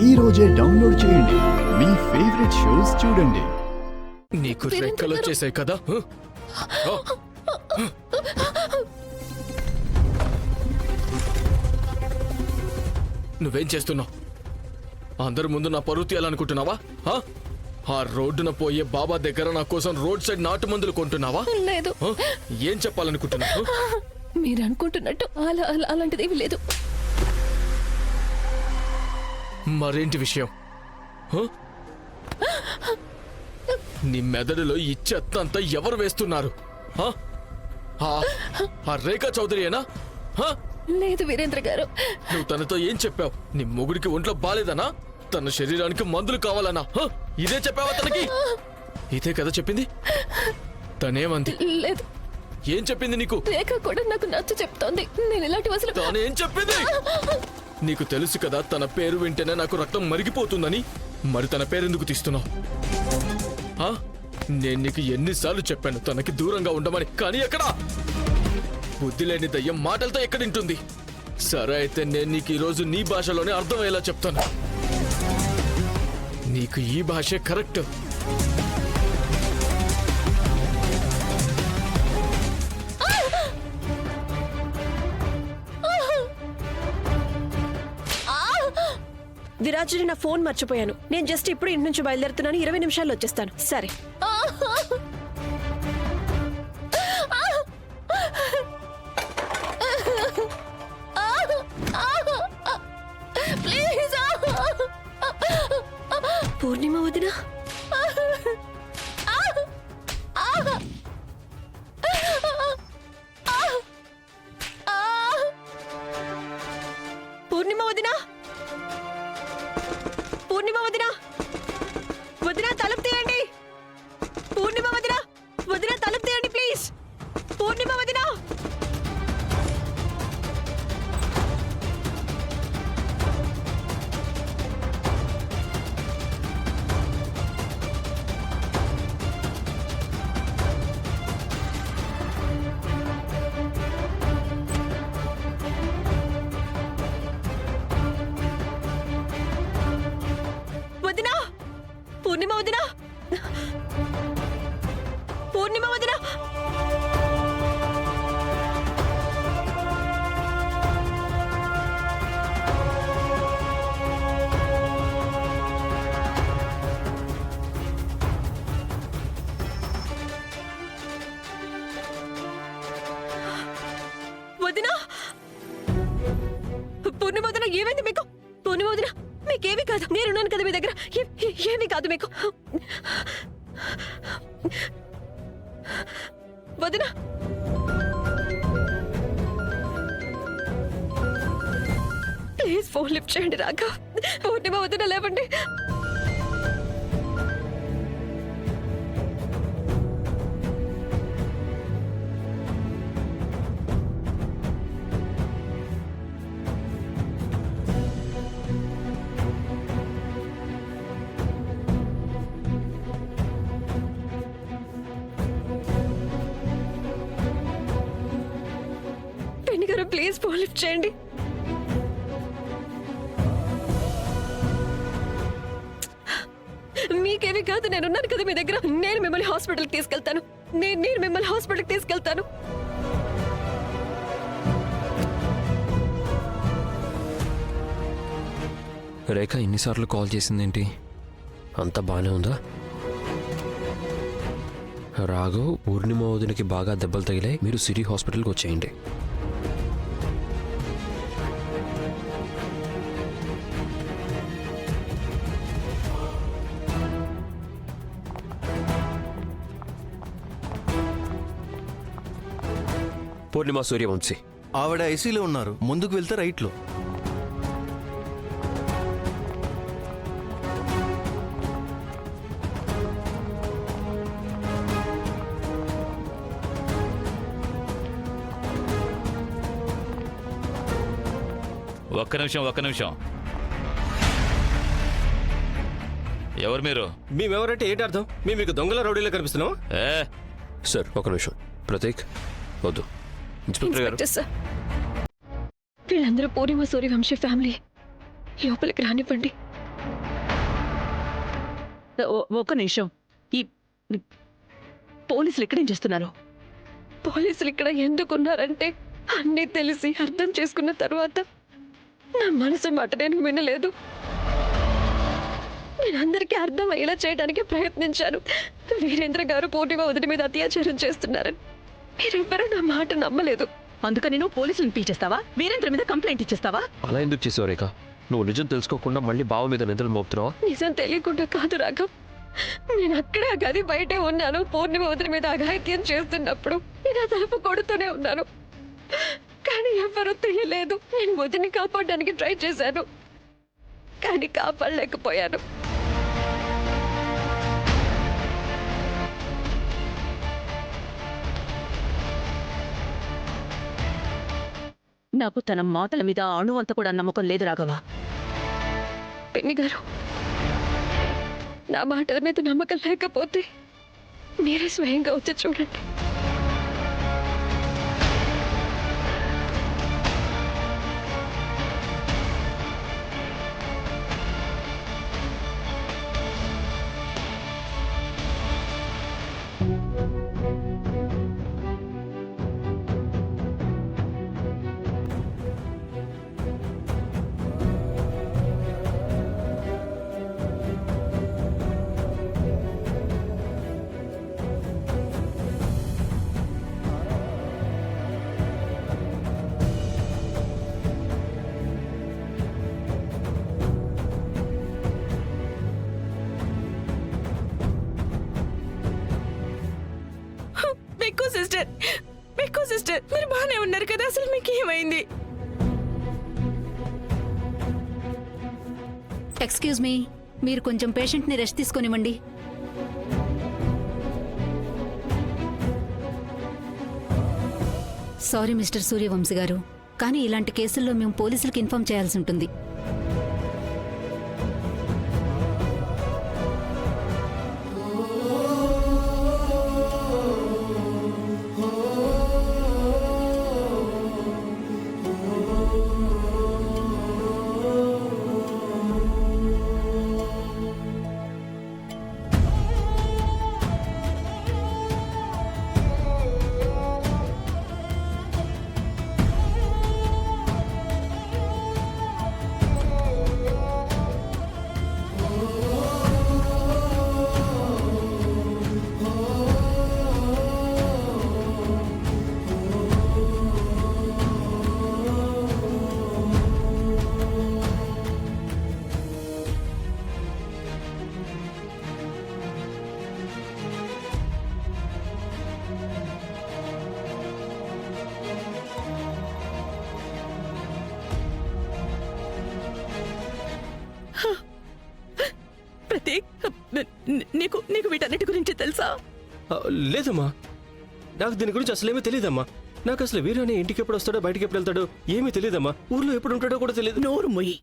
ఈ రోజే డౌన్లోడ్ చేయండి. మీ ఫేవరెట్ షోస్ చూడండి. నీకు రెక్కలు వచ్చేసాయి కదా? నువ్వేం చేస్తున్నావు? అందరి ముందు నా పరువు తీయాలనుకుంటున్నావా? ఆ రోడ్డున పోయే బాబా దగ్గర నా కోసం రోడ్ సైడ్ నాటు మందులు కొంటున్నావా? లేదు. ఏం చెప్పాలనుకుంటున్నావు? మీరు అనుకుంటున్నట్టు అలాంటిదేమీ లేదు. మరేంటి విషయం? నీ మెదడులో ఈ చెత్త అంతా ఎవరు వేస్తున్నారు? ఆ రేఖా చౌదరియేనా? లేదు వీరేంద్ర గారు. నువ్వు తనతో ఏం చెప్పావు? నీ మొగుడికి ఒంట్లో బాలేదనా? తన శరీరానికి మందులు కావాలనా? ఇదే చెప్పావా తనకి? ఇదే కదా చెప్పింది? తనేమంది? లేదు. ఏం చెప్పింది నీకు? రేఖ కూడా నాకు నచ్చ చెప్తోంది. నేను ఇలాంటి అసలు తనేం చెప్పింది? నీకు తెలుసు కదా తన పేరు వింటేనే నాకు రక్తం మరిగిపోతుందని. మరి తన పేరెందుకు తీస్తున్నావు? నేను నీకు ఎన్నిసార్లు చెప్పాను తనకి దూరంగా ఉండమని, కానీ ఎక్కడా? బుద్ధి లేని దయ్యం మాటలతో ఎక్కడింటుంది? సరే అయితే నేను నీకు ఈరోజు నీ భాషలోనే అర్థమయ్యేలా చెప్తాను. నీకు ఈ భాషే కరెక్ట్. విరాజుని నా ఫోన్ మర్చిపోయాను. నేను జస్ట్ ఇప్పుడు ఇంటి నుంచి బయలుదేరుతున్నాను. 20 నిమిషాల్లో వచ్చేస్తాను. సరే. పూర్ణిమ వదినా, పూర్ణిమ వదినా, పూర్ణిమ వదినా, వదినా తలుపు తీయండి. పూర్ణిమ వదినా, వదినా తలుపు తీయండి ప్లీజ్. పూర్ణిమ వదినా. వదినా, పూర్ణిమ వదినా, పూర్ణిమ వదినా. వదినా, పూర్ణిమ వదినా ఏమైంది మీకు? పూర్ణిమ వదినా మీకేమీ కాదు. నేనున్నాను కదా మీ దగ్గర. ఏమీ కాదు మీకు. వదినా, ప్లీజ్ ఫోన్ లిఫ్ట్ చేయండి. రాఘవ్, పూర్ణిమ వదినా లేవండి. పెన్ని గారు ప్లీజ్ ఫోన్ లిఫ్ట్ చేయండి. మీకేమీ కాదు. నేనున్నాను కదా మీ దగ్గర. నేను మిమ్మల్ని హాస్పిటల్కి తీసుకెళ్తాను. నేను మిమ్మల్ని హాస్పిటల్కి తీసుకెళ్తాను. రేఖ ఎన్నిసార్లు కాల్ చేసిందేంటి? అంతా బాగానే ఉందా? రాఘవ్, పూర్ణిమ వదినకి బాగా దెబ్బలు తగిలాయి. మీరు సిటీ హాస్పిటల్కి వచ్చేయండి. పూర్ణిమ సూర్యవంశీ ఆవిడ ఐసీలో ఉన్నారు. ముందుకు వెళ్తే రైట్లో. ఒక్క నిమిషం. ఎవరు మీరు? మేమెవరంటే ఏంటి అర్థం? మేము మీకు దొంగల రౌడీలో కనిపిస్తున్నాం? సార్ ఒక నిమిషం. ప్రతీక్ వద్దు. ఇన్స్పెక్టర్ గారు, ఇన్స్పెక్టర్ సార్, వీళ్ళందరూ పూర్ణిమ సూర్యవంశీ ఫ్యామిలీ. లోపలికి రానివ్వండి. ఒక్క నిమిషం. ఈ పోలీసులు ఇక్కడేం చేస్తున్నారు? పోలీసులు ఇక్కడ ఎందుకున్నారంటే అన్నీ తెలిసి అర్థం చేసుకున్న తర్వాత నా మనసు మాట నేను వినలేదు. నేను అందరికీ అర్థం అయ్యేలా చేయడానికి ప్రయత్నించాను. వీరేంద్ర గారు పూర్ణిమ వదిన మీద అత్యాచారం చేస్తున్నారని మీరెవ్వరూ నా మాట నమ్మలేదు. అందుకని నువ్వు పోలీసులను పీచేస్తావా? వీరేంద్ర మీద కంప్లైంట్ ఇచ్చేస్తావా? అలా ఎందుకు చేసావు రేఖ? నువ్వు నిజం తెలుసుకోకుండా మళ్ళీ బావ మీద నిద్రలు మోపుతున్నావా? నిజం తెలియకుండా కాదు రాఘవ్, నేను అక్కడే ఆ గది బయటే ఉన్నాను. పూర్ణిమ వదిన మీద అఘాయిత్యం చేస్తున్నప్పుడు నేను ఆ తలుపు కొడుతూనే ఉన్నాను, కానీ ఎవరూ తెలియలేదు. నేను వదిని కాపాడడానికి ట్రై చేశాను, కానీ కాపాడలేకపోయాను. నాకు తన మాటల మీద అణువంత కూడా నమ్మకం లేదు రాఘవ. పిన్ని గారు, నా మాటల మీద నమ్మకం లేకపోతే మీరే స్వయంగా వచ్చి చూడండి. మెక్కు సిస్టర్ మీరు బాగానే ఉన్నారు కదా? అసలు మీకు ఏమైంది? ఎక్స్క్యూజ్ మీ, మీరు కొంచెం పేషెంట్ని రెస్ట్ తీసుకొనివ్వండి. సారీ మిస్టర్ సూర్యవంశీ గారు, కానీ ఇలాంటి కేసుల్లో మేము పోలీసులకు ఇన్ఫార్మ్ చేయాల్సి ఉంటుంది. ప్రతీక్, నీకు నీకు వీటన్నిటి గురించి తెలుసా? లేదమ్మా, నాకు దీని గురించి అసలేమీ తెలియదమ్మా. నాకు అసలు వీరాని ఇంటికి ఎప్పుడు వస్తాడో బయటికి ఎప్పుడు వెళ్తాడో ఏమీ తెలియదమ్మా. ఊర్లో ఎప్పుడు ఉంటాడో కూడా తెలియదు. నోరు మొయ్యి.